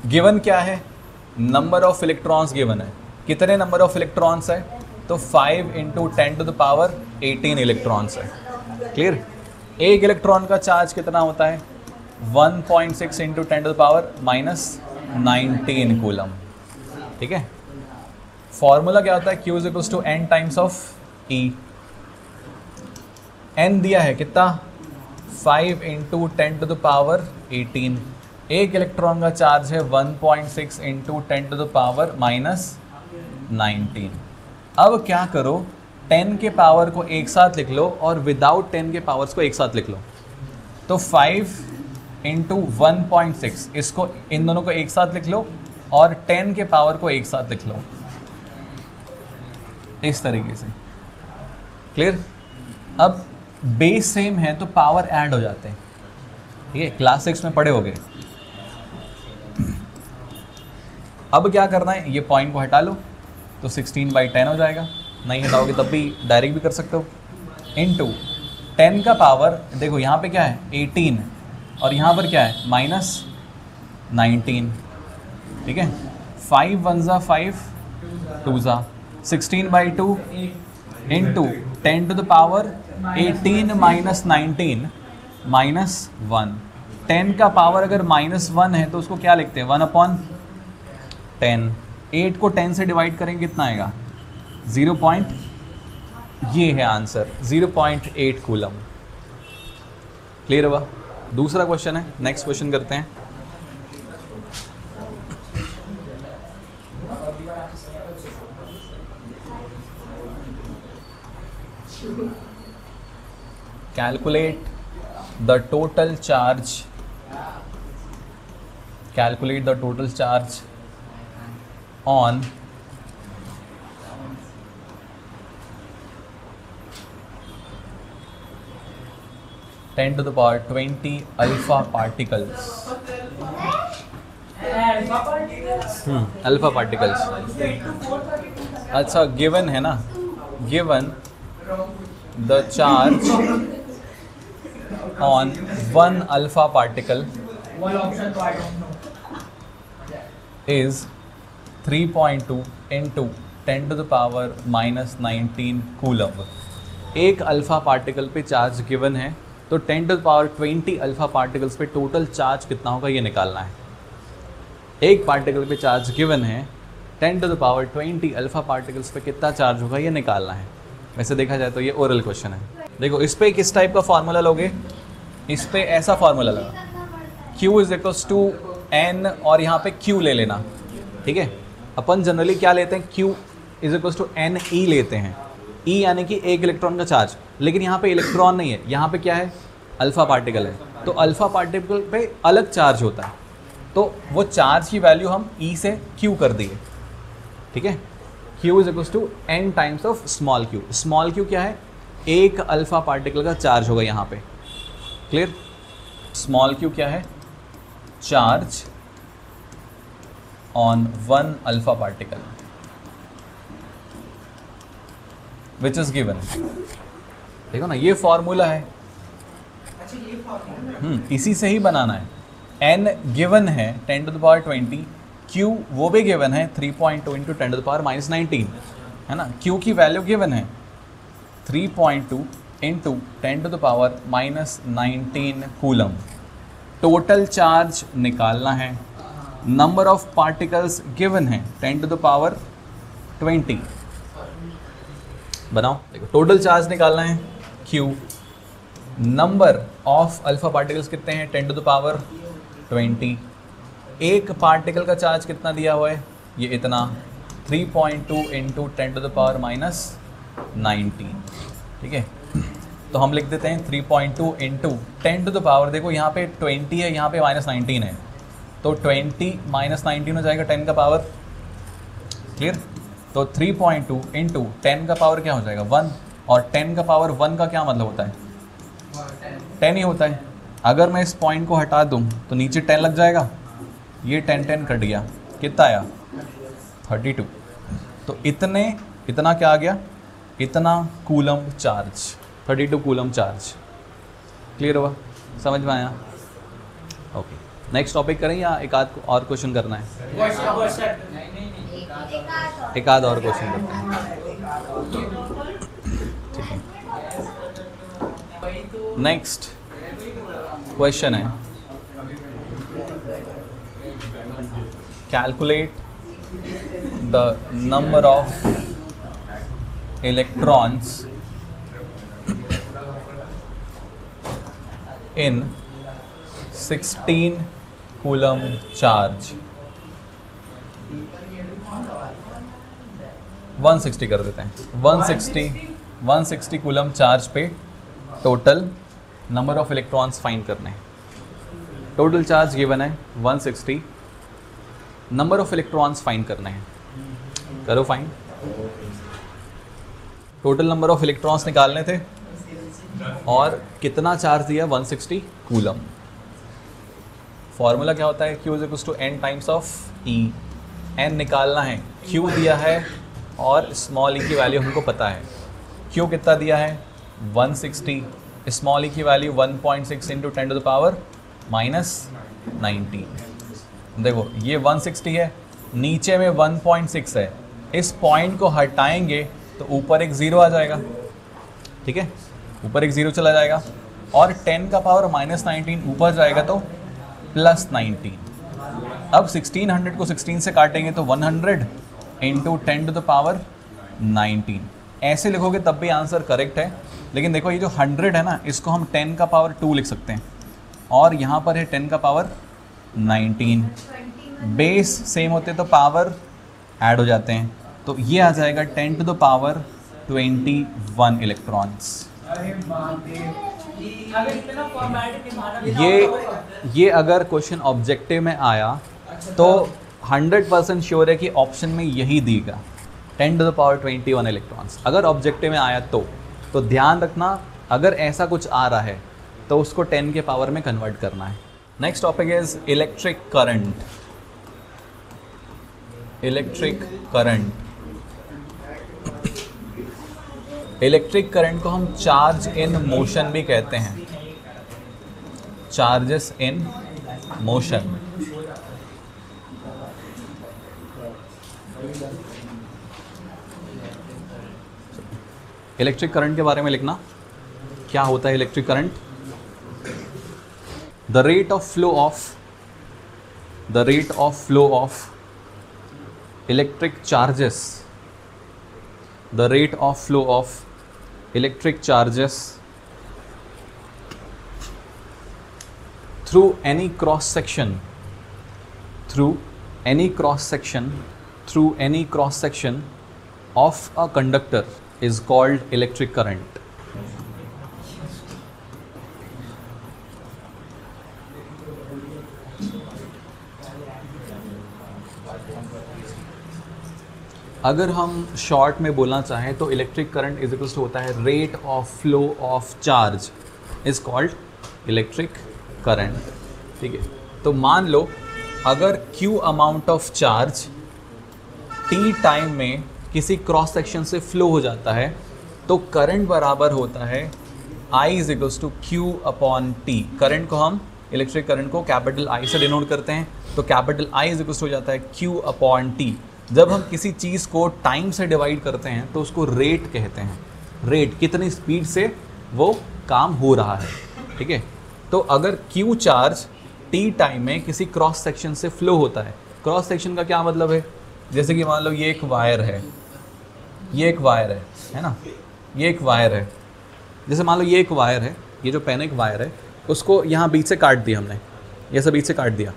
गिवन क्या है? नंबर ऑफ इलेक्ट्रॉन्स गिवन है। कितने नंबर ऑफ इलेक्ट्रॉन्स है? तो 5 into 10 to the power 18 electrons है। क्लियर? एक इलेक्ट्रॉन का चार्ज कितना होता है? 1.6 into 10 to the power minus 19 coulomb. ठीक है, फॉर्मूला क्या होता है? Q is equals to n times of E। n दिया है कितना? 5 इंटू 10 टू द पावर 18। एक इलेक्ट्रॉन का चार्ज है 1.6 into 10 to the power minus 19। अब क्या करो, 10 के पावर को एक साथ लिख लो और विदाउट 10 के पावर्स को एक साथ लिख लो। तो 5 इंटू 1.6, इसको, इन दोनों को एक साथ लिख लो और 10 के पावर को एक साथ लिख लो, इस तरीके से। क्लियर? अब बेस सेम है तो पावर ऐड हो जाते हैं। ठीक है, क्लास 6 में पढ़े होगे। अब क्या करना है, ये पॉइंट को हटा लो तो 16/10 हो जाएगा। नहीं हटाओगे तब भी डायरेक्ट भी कर सकते हो। इनटू 10 का पावर, देखो यहाँ पे क्या है 18 और यहाँ पर क्या है माइनस 19। ठीक है, 5 1 जा 5 2 जा 16/2 into 10 to the power 18 minus 19 minus 1। 10 का पावर अगर -1 है तो उसको क्या लिखते हैं? 1/10। 8 को 10 से डिवाइड करेंगे कितना आएगा? 0. ये है आंसर, 0.8 कूलम। क्लियर हुआ? दूसरा क्वेश्चन है, नेक्स्ट क्वेश्चन करते हैं। Calculate the total charge. Calculate the total charge on 10 to the power 20 alpha particles. Alpha particles. अच्छा, given है ना, given the charge on one alpha particle is 3.2 into 10 to the power minus 19 coulomb. एक alpha particle पे charge given है तो 10 to the power 20 alpha particles पे total charge कितना होगा ये निकालना है। एक पार्टिकल पे चार्ज गिवन है, 10 to the power 20 alpha particles पे कितना चार्ज होगा ये निकालना है। वैसे देखा जाए तो ये ओरल क्वेश्चन है। देखो इस पे किस टाइप का फार्मूला लोगे, इस पे ऐसा फार्मूला लगा, Q is equals to N और यहाँ पे Q ले लेना। ठीक है, अपन जनरली क्या लेते हैं, Q is equals to NE लेते हैं। E यानी कि एक इलेक्ट्रॉन का चार्ज, लेकिन यहाँ पे इलेक्ट्रॉन नहीं है, यहाँ पे क्या है अल्फा पार्टिकल है, तो अल्फा पार्टिकल पे अलग चार्ज होता है, तो वो चार्ज की वैल्यू हम E से Q कर दिए। ठीक है, Q is equals to n times of small q. Small q क्या है? एक अल्फा पार्टिकल का चार्ज होगा यहाँ पे. क्लियर? स्मॉल q क्या है? Charge on one alpha particle which is given. देखो ना, ये फॉर्मूला है. इसी से ही बनाना है. n गिवन है 10 टू द पावर 20, q वो भी गिवन है 3.2 इंटू 10 टू द पावर -19, है ना. q की वैल्यू गिवन है 3.2 into 10 to the power -19 coulomb. Total charge निकालना है. नंबर ऑफ पार्टिकल्स गिवन है 10 टू द पावर 20. बनाओ. देखो, टोटल चार्ज निकालना है q. Number of alpha particles कितने हैं? 10 टू द पावर 20. एक पार्टिकल का चार्ज कितना दिया हुआ है? ये इतना, 3.2 इंटू 10 टू द पावर -19. ठीक है, तो हम लिख देते हैं 3.2 इंटू 10 टू द पावर. देखो यहाँ पे 20 है, यहाँ पे -19 है, तो 20 -19 हो जाएगा 10 का पावर. क्लियर? तो 3.2 इंटू 10 का पावर क्या हो जाएगा? 1. और 10 का पावर 1 का क्या मतलब होता है? 10 ही होता है. अगर मैं इस पॉइंट को हटा दूं तो नीचे 10 लग जाएगा. ये 10 कट गया, कितना आया? 32. तो इतना क्या आ गया? इतना coulomb charge, 32 coulomb charge. Clear हुआ? समझ में आया? ओके, नेक्स्ट टॉपिक करें या एक आध और क्वेश्चन करना है? एक आध और क्वेश्चन करते हैं. ठीक है, नेक्स्ट क्वेश्चन है, calculate the number of electrons in 16 coulomb charge. 160 कर देते हैं. 160 कूलम चार्ज पे total number of electrons find करने हैं. टोटल चार्ज गिवन है 160, नंबर ऑफ इलेक्ट्रॉन्स फाइंड करने हैं. करो find. Total number of electrons निकालने थे और कितना चार्ज दिया? 160 कूलम. फॉर्मूला क्या होता है? Q is equals to n times of E. n निकालना है, Q दिया है और स्मॉल e की वैल्यू हमको पता है. Q कितना दिया है? 160. स्मॉल e की value 1.6 into 10 to the power -19. देखो, ये 160 है, नीचे में 1.6 है. इस पॉइंट को हटाएंगे तो ऊपर एक 0 आ जाएगा. ठीक है, ऊपर एक 0 चला जाएगा और 10 का पावर -19 ऊपर जाएगा तो +19. अब 1600 को 16 से काटेंगे तो 100 इंटू 10 टू द पावर 19. ऐसे लिखोगे तब भी आंसर करेक्ट है. लेकिन देखो, ये जो 100 है ना, इसको हम 10 का पावर 2 लिख सकते हैं और यहाँ पर है 10 का पावर 19. बेस सेम होते तो पावर ऐड हो जाते हैं, तो ये आ जाएगा 10 टू द पावर 21 इलेक्ट्रॉन्स. ये अगर क्वेश्चन ऑब्जेक्टिव में आया तो 100% श्योर है कि ऑप्शन में यही देगा, 10 टू द पावर 21 इलेक्ट्रॉन्स. अगर ऑब्जेक्टिव में आया तो ध्यान रखना, अगर ऐसा कुछ आ रहा है तो उसको 10 के पावर में कन्वर्ट करना है. Next topic is electric current. Electric current. Electric current को हम चार्ज इन मोशन भी कहते हैं. Charges in motion. Electric current के बारे में लिखना. क्या होता है electric current? The rate of flow of electric charges, the rate of flow of electric charges through any cross section of a conductor is called electric current. अगर हम short में बोलना चाहें तो electric current is equals to होता है rate of flow of charge is called electric current. ठीक है, तो मान लो अगर Q amount of charge T time में किसी क्रॉस सेक्शन से फ्लो हो जाता है तो करंट बराबर होता है I is equals to Q upon T। Current को हम इलेक्ट्रिक करंट को कैपिटल I से डिनोट करते हैं, तो capital I is equals to हो जाता है Q अपॉन T। जब हम किसी चीज़ को टाइम से डिवाइड करते हैं तो उसको रेट कहते हैं। रेट कितनी स्पीड से वो काम हो रहा है। ठीक है, तो अगर Q चार्ज T टाइम में किसी क्रॉस सेक्शन से फ्लो होता है, क्रॉस सेक्शन का क्या मतलब है, जैसे कि मान लो ये एक वायर है, ये एक वायर है ना, ये एक वायर है। जैसे मान लो ये एक वायर है, ये जो पेन एक वायर है, उसको यहाँ बीच से काट दिया हमने, ये सब बीच से काट दिया,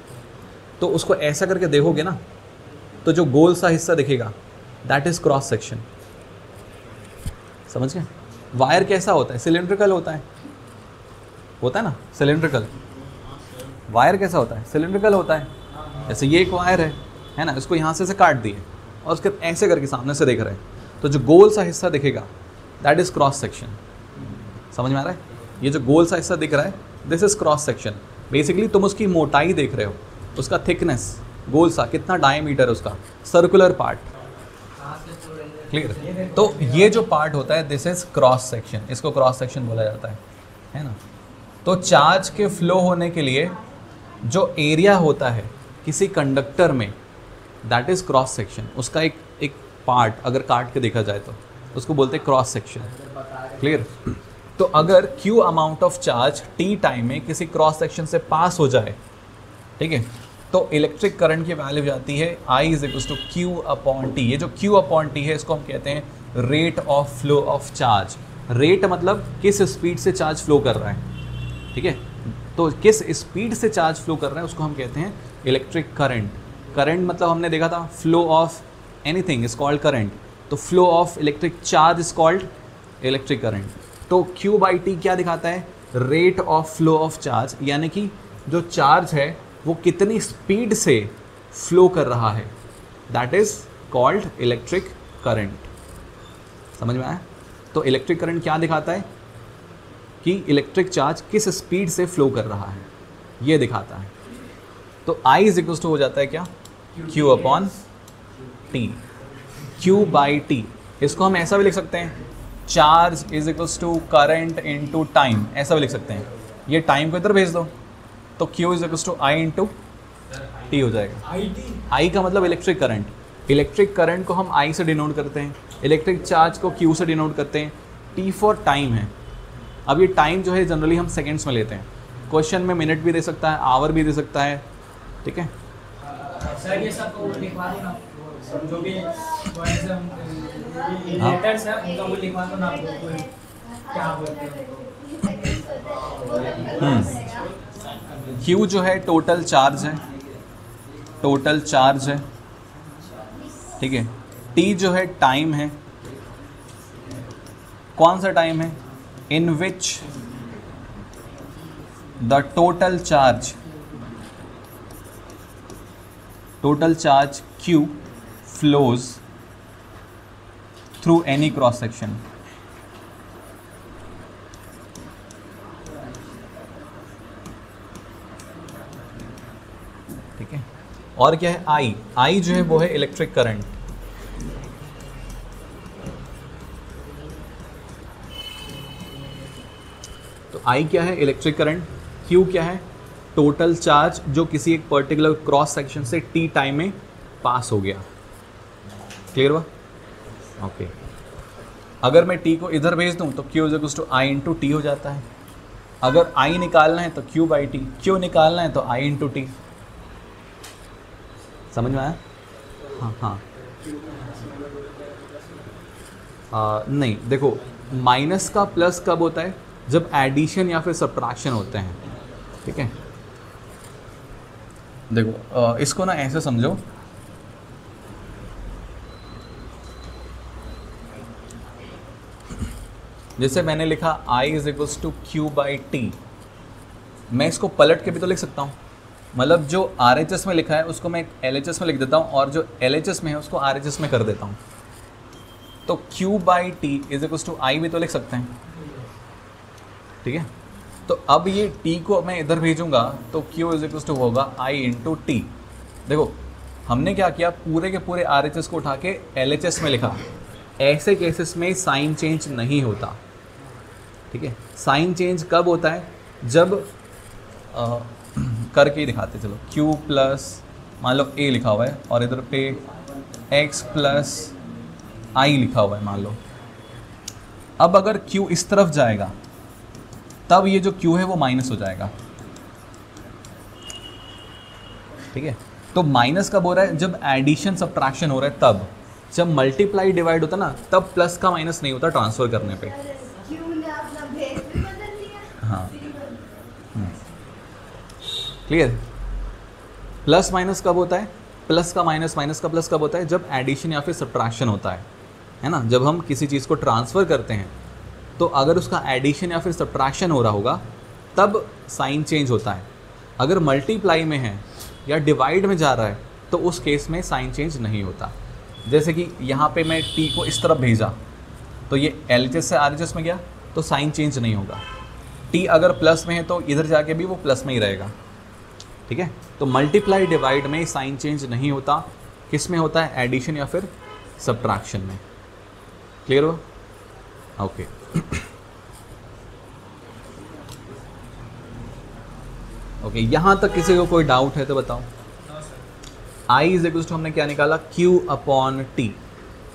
तो उसको ऐसा करके देखोगे ना तो जो गोल सा हिस्सा दिखेगा दैट इज़ क्रॉस सेक्शन। समझ गए? वायर कैसा होता है? सिलेंड्रिकल होता है ना, सिलेंड्रिकल। वायर कैसा होता है? सिलेंड्रिकल होता है। जैसे ये एक वायर है ना, इसको यहाँ से काट दिए और उसके ऐसे करके सामने से देख रहे हैं, तो जो गोल सा हिस्सा दिखेगा दैट इज़ क्रॉस सेक्शन। समझ में आ रहा है? ये जो गोल सा हिस्सा दिख रहा है this is cross section. Basically तुम उसकी मोटाई देख रहे हो, उसका थिकनेस, गोल सा कितना डायमीटर है उसका, सर्कुलर पार्ट। क्लियर? तो ये जो पार्ट होता है दिस इज क्रॉस सेक्शन, इसको क्रॉस सेक्शन बोला जाता है ना। तो चार्ज के फ्लो होने के लिए जो एरिया होता है किसी कंडक्टर में दैट इज क्रॉस सेक्शन। उसका एक पार्ट अगर काट के देखा जाए तो उसको बोलते हैं क्रॉस सेक्शन। क्लियर? तो अगर Q amount of charge T time में किसी क्रॉस सेक्शन से पास हो जाए, ठीक है, तो इलेक्ट्रिक करंट की वैल्यू जाती है I is equals to Q upon T। ये जो Q अपॉन T है इसको हम कहते हैं rate of flow of charge. Rate मतलब किस स्पीड से चार्ज फ्लो कर रहा है। ठीक है, तो किस स्पीड से चार्ज फ्लो कर रहा है उसको हम कहते हैं इलेक्ट्रिक करंट। करंट मतलब हमने देखा था flow of anything is called current, तो flow of electric charge is called electric current. तो Q बाई T क्या दिखाता है? Rate of flow of charge, यानी कि जो चार्ज है वो कितनी स्पीड से फ्लो कर रहा है, that is called electric current. समझ में आया? तो इलेक्ट्रिक करंट क्या दिखाता है कि इलेक्ट्रिक चार्ज किस स्पीड से फ्लो कर रहा है, ये दिखाता है। तो I इज इक्वल टू हो जाता है क्या? Q upon T। Q by T, इसको हम ऐसा भी लिख सकते हैं, charge is equals to current into time, ऐसा भी लिख सकते हैं। ये टाइम को इधर भेज दो तो Q is equals to I into T हो जाएगा। I का मतलब इलेक्ट्रिक करंट। इलेक्ट्रिक करंट को हम I से डिनोट करते हैं, इलेक्ट्रिक चार्ज को Q से डिनोट करते हैं। T फॉर टाइम है। अब ये टाइम जो है जनरली हम सेकेंड्स में लेते हैं, क्वेश्चन में मिनट भी दे सकता है, आवर भी दे सकता है। ठीक है, सर ये सब को लिखवा दो ना, जो भी हाँ। लेटर्स है उनका वो लिखवा दो ना, आपको क्या बोलते हैं। Q जो है टोटल चार्ज है, टोटल चार्ज है। ठीक है, T जो है टाइम है। कौन सा टाइम है? In which the total charge Q flows through any cross section। ठीक है, और क्या है? I जो है वो है इलेक्ट्रिक करंट। तो I क्या है? Electric current. Q क्या है? टोटल चार्ज जो किसी एक पर्टिकुलर क्रॉस सेक्शन से T टाइम में पास हो गया। क्लियर हुआ? ओके। अगर मैं T को इधर भेज दूं तो Q is equals to I into T हो जाता है। अगर I निकालना है तो Q बाई T, Q निकालना है तो I इंटू T। समझ में आया? हाँ। नहीं, देखो माइनस का प्लस कब होता है? जब एडिशन या फिर सब्ट्रैक्शन होते हैं। ठीक है, देखो इसको ना ऐसे समझो, जैसे मैंने लिखा I is equals to Q by T, मैं इसको पलट के भी तो लिख सकता हूँ। मतलब जो RHS में लिखा है उसको मैं LHS में लिख देता हूँ और जो LHS में है उसको RHS में कर देता हूँ। तो Q by T is equal to I भी तो लिख सकते हैं, ठीक है। तो अब ये T को मैं इधर भेजूंगा तो Q इज इक्वल टू होगा I इंटू टी। देखो हमने क्या किया, पूरे के पूरे RHS को उठा के LHS में लिखा। ऐसे केसेस में साइन चेंज नहीं होता, ठीक है। साइन चेंज कब होता है, जब करके ही दिखाते चलो। Q प्लस मान लो A लिखा हुआ है और इधर पे X प्लस I लिखा हुआ है मान लो। अब अगर Q इस तरफ जाएगा तब ये जो Q है वो माइनस हो जाएगा, ठीक है। तो माइनस कब हो रहा है, जब एडिशन सब्ट्रैक्शन हो रहा है तब। जब मल्टीप्लाई डिवाइड होता है ना तब प्लस का माइनस नहीं होता ट्रांसफर करने पे। क्यों ने अपना भेद भी बदल लिया। हाँ क्लियर। प्लस माइनस कब होता है, प्लस का माइनस, माइनस का प्लस कब होता है, जब एडिशन या फिर सब्ट्रैक्शन होता है ना। जब हम किसी चीज़ को ट्रांसफ़र करते हैं तो अगर उसका एडिशन या फिर सब्ट्रैक्शन हो रहा होगा तब साइन चेंज होता है। अगर मल्टीप्लाई में है या डिवाइड में जा रहा है तो उस केस में साइन चेंज नहीं होता। जैसे कि यहाँ पे मैं टी को इस तरफ भेजा तो ये LHS से RHS में गया तो साइन चेंज नहीं होगा। टी अगर प्लस में है तो इधर जाके भी वो प्लस में ही रहेगा, ठीक है। तो मल्टीप्लाई डिवाइड में साइन चेंज नहीं होता, किस में होता है, एडिशन या फिर सब्ट्रैक्शन में। क्लियर हो? ओके ओके, यहाँ तक किसी को कोई डाउट है तो बताओ। I इज इक्वल टू हमने क्या निकाला, Q अपॉन टी।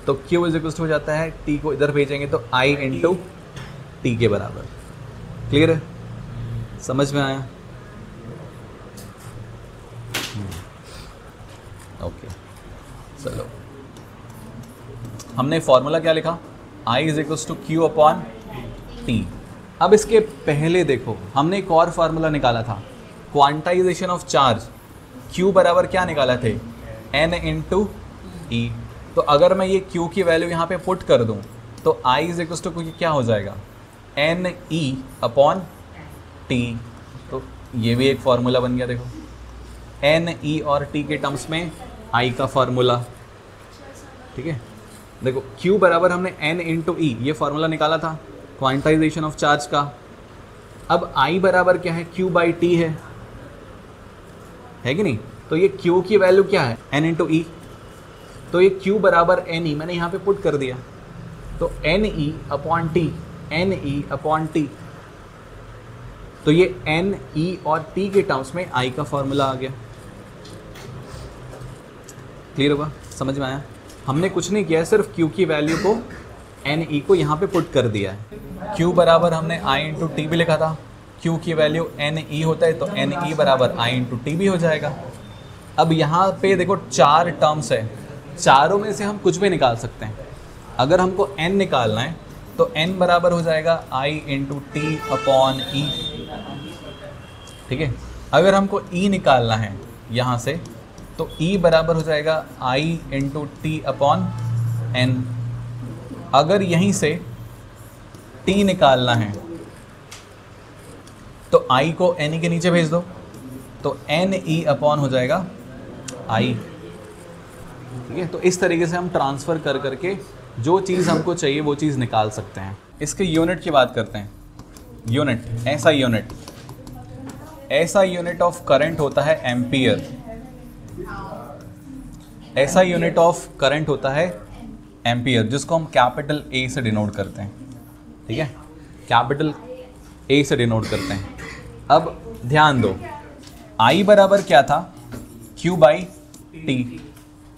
तो Q इज इक्वल टू हो जाता है, T को इधर भेजेंगे तो I इंटू टी के बराबर। क्लियर है, समझ में आया? ओके चलो, हमने फॉर्मूला क्या लिखा, I is equal to Q upon T. अब इसके पहले देखो हमने एक और फार्मूला निकाला था, क्वांटाइजेशन ऑफ चार्ज। Q बराबर क्या निकाला थे, N इंटू ई। तो अगर मैं ये Q की वैल्यू यहाँ पे पुट कर दूँ तो I इज इक्वल टू क्या हो जाएगा, N ई अपॉन टी। तो ये भी एक फार्मूला बन गया। देखो N ई और T के टर्म्स में I का फार्मूला, ठीक है। देखो Q बराबर हमने N इंटू ई ये फार्मूला निकाला था क्वांटाइजेशन ऑफ चार्ज का। अब I बराबर क्या है, Q बाई टी है कि नहीं। तो ये Q की वैल्यू क्या है, N इंटू ई। तो ये Q बराबर N ई मैंने यहाँ पे पुट कर दिया, तो N ई अपॉन टी, N ई अपॉन टी। तो ये N ई और T के टर्म्स में I का फॉर्मूला आ गया। क्लियर होगा, समझ में आया? हमने कुछ नहीं किया है, सिर्फ Q की वैल्यू को N ई को यहाँ पे पुट कर दिया है। Q बराबर हमने I इंटू टी भी लिखा था, Q की वैल्यू N ई होता है तो N ई बराबर I इंटू टी भी हो जाएगा। अब यहाँ पे देखो चार टर्म्स है, चारों में से हम कुछ भी निकाल सकते हैं। अगर हमको N निकालना है तो N बराबर हो जाएगा I इंटू टी अपॉन ई, ठीक है। अगर हमको E निकालना है यहाँ से तो E बराबर हो जाएगा I into T upon N। अगर यहीं से T निकालना है तो I को N ई के नीचे भेज दो तो N ई अपॉन हो जाएगा I, ठीक है। तो इस तरीके से हम ट्रांसफ़र कर करके जो चीज़ हमको चाहिए वो चीज़ निकाल सकते हैं। इसके यूनिट की बात करते हैं। यूनिट, ऐसा यूनिट, ऐसा यूनिट ऑफ करंट होता है एम्पियर। ऐसा यूनिट ऑफ करंट होता है एम्पियर, जिसको हम कैपिटल A से डिनोट करते हैं, ठीक है। कैपिटल A से डिनोट करते हैं। अब ध्यान दो, I बराबर क्या था, Q बाई टी,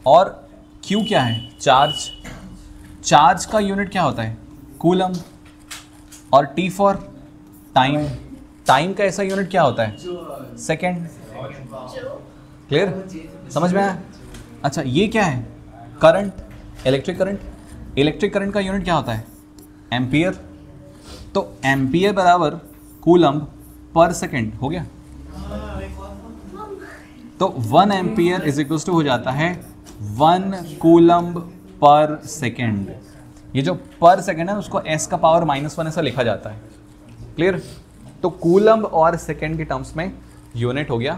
और Q क्या है, चार्ज। चार्ज का यूनिट क्या होता है, कूलम, और T फॉर टाइम। टाइम का ऐसा यूनिट क्या होता है, सेकेंड। क्लियर, समझ में आया? अच्छा ये क्या है, current, electric current. Electric current का यूनिट क्या होता है, एम्पियर। तो एम्पियर बराबर कूलम पर सेकेंड हो गया। तो 1 एम्पियर इज इक्वल टू हो जाता है 1 कूलम पर सेकेंड। ये जो पर सेकेंड है उसको s का पावर -1 ऐसा लिखा जाता है। क्लियर। तो कूलम और सेकेंड के टर्म्स में यूनिट हो गया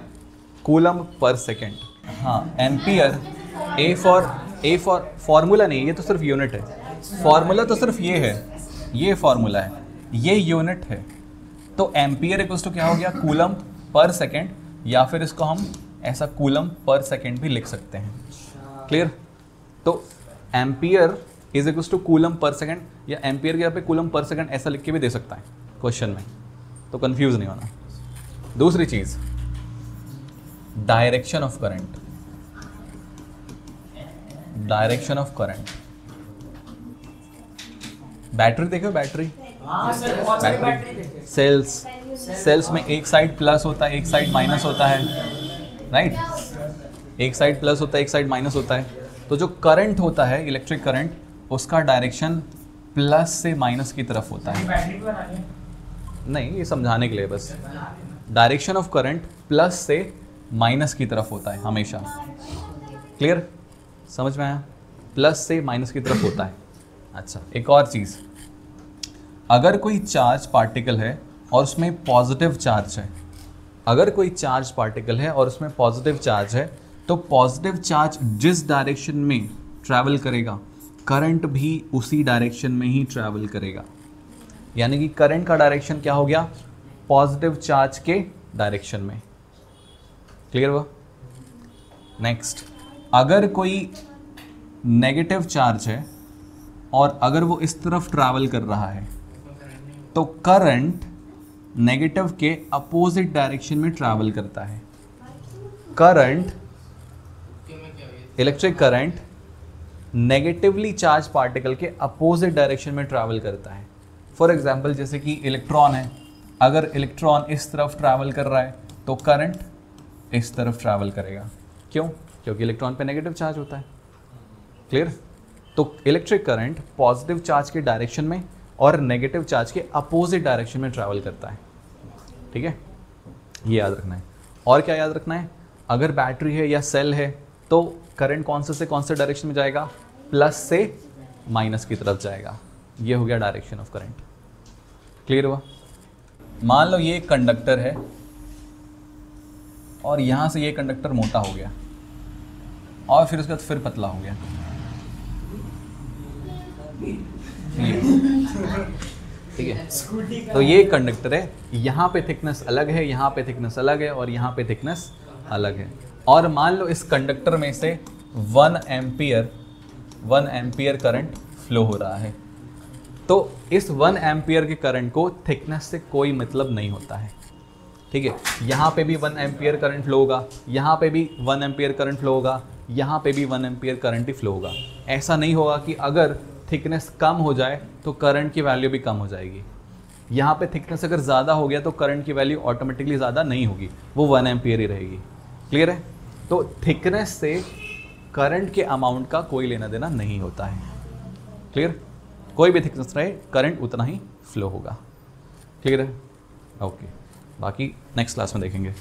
कूलम पर सेकेंड। हाँ, एम्पियर, ए फॉर फॉर्मूला नहीं, ये तो सिर्फ यूनिट है। फॉर्मूला तो सिर्फ ये है, ये फॉर्मूला है, ये यूनिट है। तो एम्पियर इक्वल्स टू क्या हो गया, कूलम पर सेकेंड, या फिर इसको हम ऐसा कूलम पर सेकेंड भी लिख सकते हैं। क्लियर? तो ampere is equals to coulomb per second, या एम्पियर के यहाँ पे कूलम पर सेकेंड ऐसा लिख के भी दे सकता है क्वेश्चन में, तो कंफ्यूज नहीं होना। दूसरी चीज, direction of current. Direction of current, battery देखो, बैटरी हाँ सर, बहुत सारी बैटरी देते हैं। सेल्स में एक साइड प्लस होता है, एक साइड माइनस होता है, राइट? एक साइड प्लस होता है, एक साइड माइनस होता है। तो जो करंट होता है, इलेक्ट्रिक करंट, उसका डायरेक्शन प्लस से माइनस की तरफ होता है। बैटरी भी बनानी है। नहीं, ये समझाने के लिए बस। डायरेक्शन ऑफ करंट प्लस से माइनस की तरफ होता है हमेशा। क्लियर? समझ में आया? प्लस से माइनस की तरफ होता है। अच्छा, एक और चीज़, अगर कोई चार्ज पार्टिकल है और उसमें पॉजिटिव चार्ज है, अगर कोई चार्ज पार्टिकल है और उसमें पॉजिटिव चार्ज है, तो पॉजिटिव चार्ज जिस डायरेक्शन में ट्रैवल करेगा, करंट भी उसी डायरेक्शन में ही ट्रैवल करेगा। यानी कि करंट का डायरेक्शन क्या हो गया, पॉजिटिव चार्ज के डायरेक्शन में। क्लियर हुआ? नेक्स्ट, अगर कोई नेगेटिव चार्ज है और अगर वो इस तरफ ट्रैवल कर रहा है, तो करंट नेगेटिव के अपोजिट डायरेक्शन में ट्रैवल करता है। Current, electric current negatively charge particle के अपोजिट डायरेक्शन में ट्रैवल करता है। फॉर एग्जांपल, जैसे कि इलेक्ट्रॉन है, अगर इलेक्ट्रॉन इस तरफ ट्रैवल कर रहा है तो करंट इस तरफ ट्रैवल करेगा। क्यों? क्योंकि इलेक्ट्रॉन पे नेगेटिव चार्ज होता है। क्लियर? तो इलेक्ट्रिक करंट पॉजिटिव चार्ज के डायरेक्शन में और नेगेटिव चार्ज के अपोजिट डायरेक्शन में ट्रैवल करता है। ठीक है, ये याद रखना है। और क्या याद रखना है, अगर बैटरी है या सेल है तो करंट कौन से कौन से डायरेक्शन में जाएगा, प्लस से माइनस की तरफ जाएगा। ये हो गया डायरेक्शन ऑफ करंट। क्लियर हुआ? मान लो ये कंडक्टर है और यहां से ये कंडक्टर मोटा हो गया और फिर उसके बाद फिर पतला हो गया। ठीक है, तो ये कंडक्टर है, यहाँ पे थिकनेस अलग है, यहाँ पे थिकनेस अलग है और यहाँ पे थिकनेस अलग है। और मान लो इस कंडक्टर में से 1 एम्पियर करंट फ्लो हो रहा है, तो इस 1 एम्पियर के करंट को थिकनेस से कोई मतलब नहीं होता है। ठीक है, यहाँ पे भी 1 एम्पियर करंट फ्लो होगा, यहाँ पे भी 1 एम्पियर करंट फ्लो होगा, यहाँ पे भी 1 एम्पियर करंट ही फ्लो होगा। ऐसा नहीं होगा कि अगर थिकनेस कम हो जाए तो करंट की वैल्यू भी कम हो जाएगी। यहाँ पे थिकनेस अगर ज़्यादा हो गया तो करंट की वैल्यू ऑटोमेटिकली ज़्यादा नहीं होगी, वो 1 एम्पियर ही रहेगी। क्लियर है? तो थिकनेस से करंट के अमाउंट का कोई लेना देना नहीं होता है। क्लियर? कोई भी थिकनेस रहे, करंट उतना ही फ्लो होगा। क्लियर है? ओके, बाकी नेक्स्ट क्लास में देखेंगे।